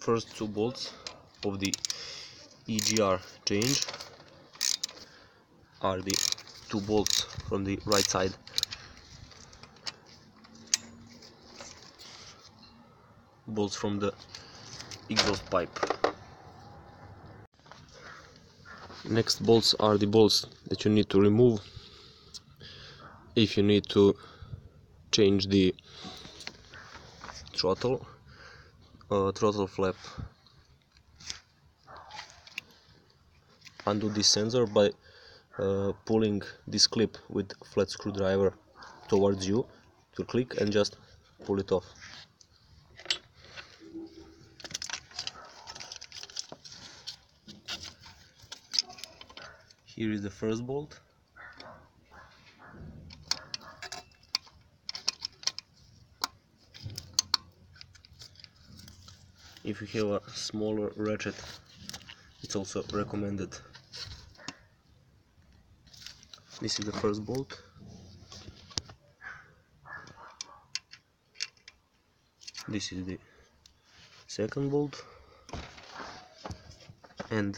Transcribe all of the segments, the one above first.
first two bolts of the EGR change are the two bolts from the right side. Bolts from the exhaust pipe. Next bolts are the bolts that you need to remove if you need to change the throttle flap. Undo this sensor by pulling this clip with flat screwdriver towards you to click and just pull it off. Here is the first bolt. If you have a smaller ratchet, it's also recommended. This is the first bolt. This is the second bolt. And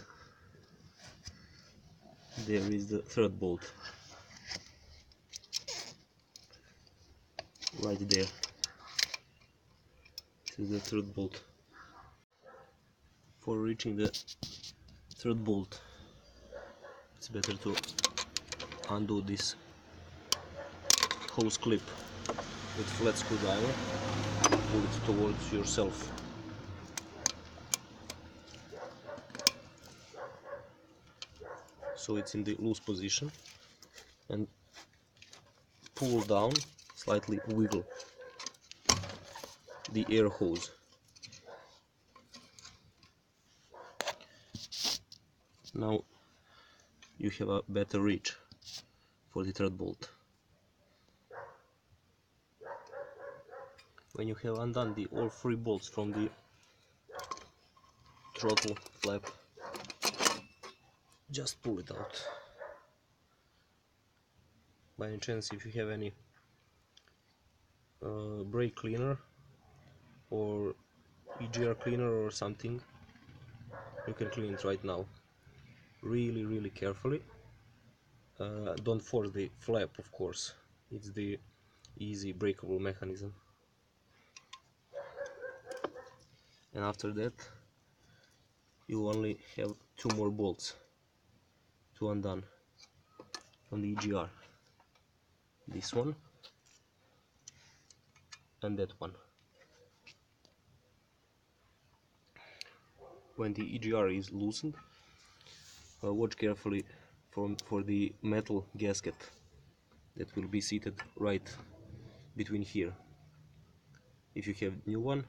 there is the third bolt. Right there. This is the third bolt. For reaching the third bolt, it's better to undo this hose clip with flat screwdriver, pull it towards yourself. So it's in the loose position, and pull down, slightly wiggle the air hose. Now you have a better reach for the third bolt. When you have undone all three bolts from the throttle flap, just pull it out. By any chance, if you have any brake cleaner or EGR cleaner or something, you can clean it right now. Really carefully. Don't force the flap, of course. It's the easy breakable mechanism. And after that, you only have two more bolts to undone from the EGR. This one and that one. When the EGR is loosened, watch carefully for the metal gasket that will be seated right between here. If you have new one,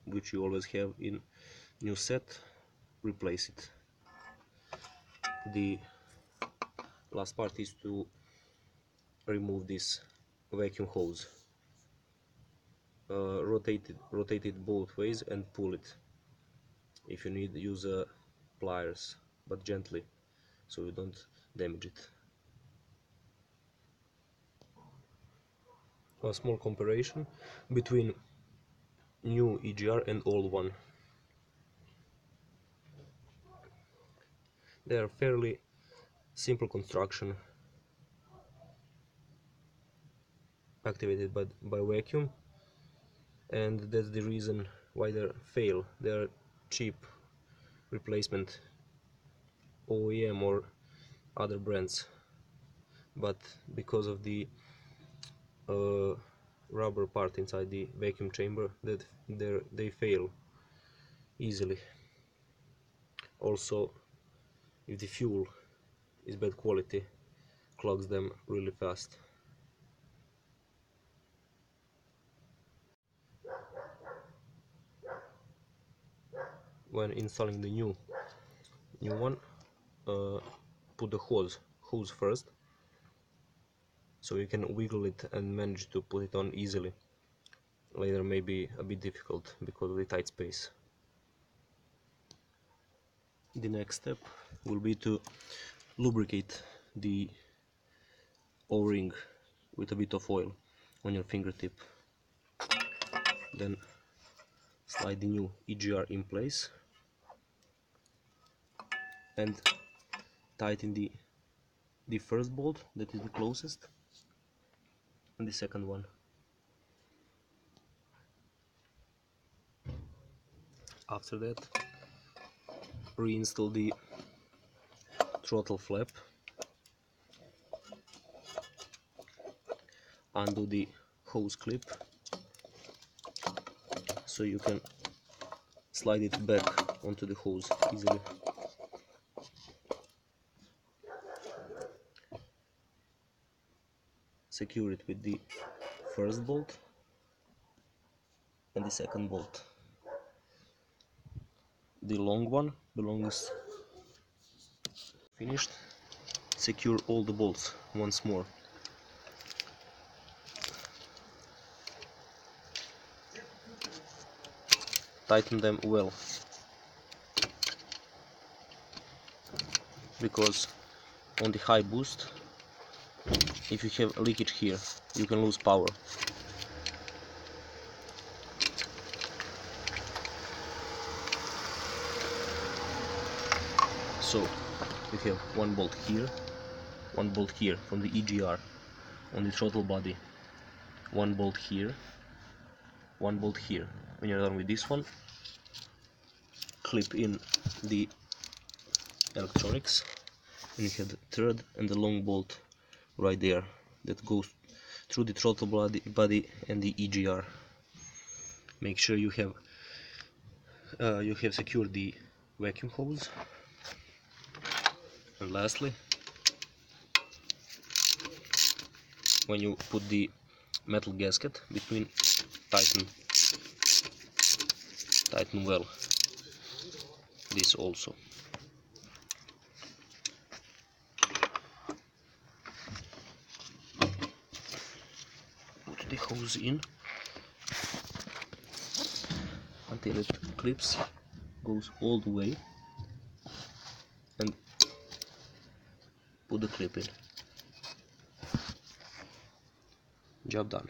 which you always have in new set, replace it. The last part is to remove this vacuum hose. Rotate it both ways and pull it. If you need, use pliers, but gently, so you don't damage it. A small comparison between new EGR and old one. They are fairly simple construction, activated by vacuum, and that's the reason why they fail. They are cheap replacement OEM or other brands, but because of the rubber part inside the vacuum chamber, that they fail easily. Also, if the fuel is bad quality, clogs them really fast. When installing the new one, put the hose first, so you can wiggle it and manage to put it on easily. Later may be a bit difficult because of the tight space. The next step will be to lubricate the O-ring with a bit of oil on your fingertip. Then slide the new EGR in place and tighten the first bolt that is the closest and the second one. After that, reinstall the throttle flap, undo the hose clip so you can slide it back onto the hose easily. Secure it with the first bolt and the second bolt. The long one belongs finished. Secure all the bolts once more. Tighten them well, because on the high boost, if you have leakage here, you can lose power. So you have one bolt here from the EGR on the throttle body, one bolt here, one bolt here. When you're done with this one, clip in the electronics, and you have the third and the long bolt right there that goes through the throttle body and the EGR. Make sure you have secured the vacuum hose. And lastly, when you put the metal gasket between, tighten well this also. Put the hose in until it clips, goes all the way, and put the clip in. Job done.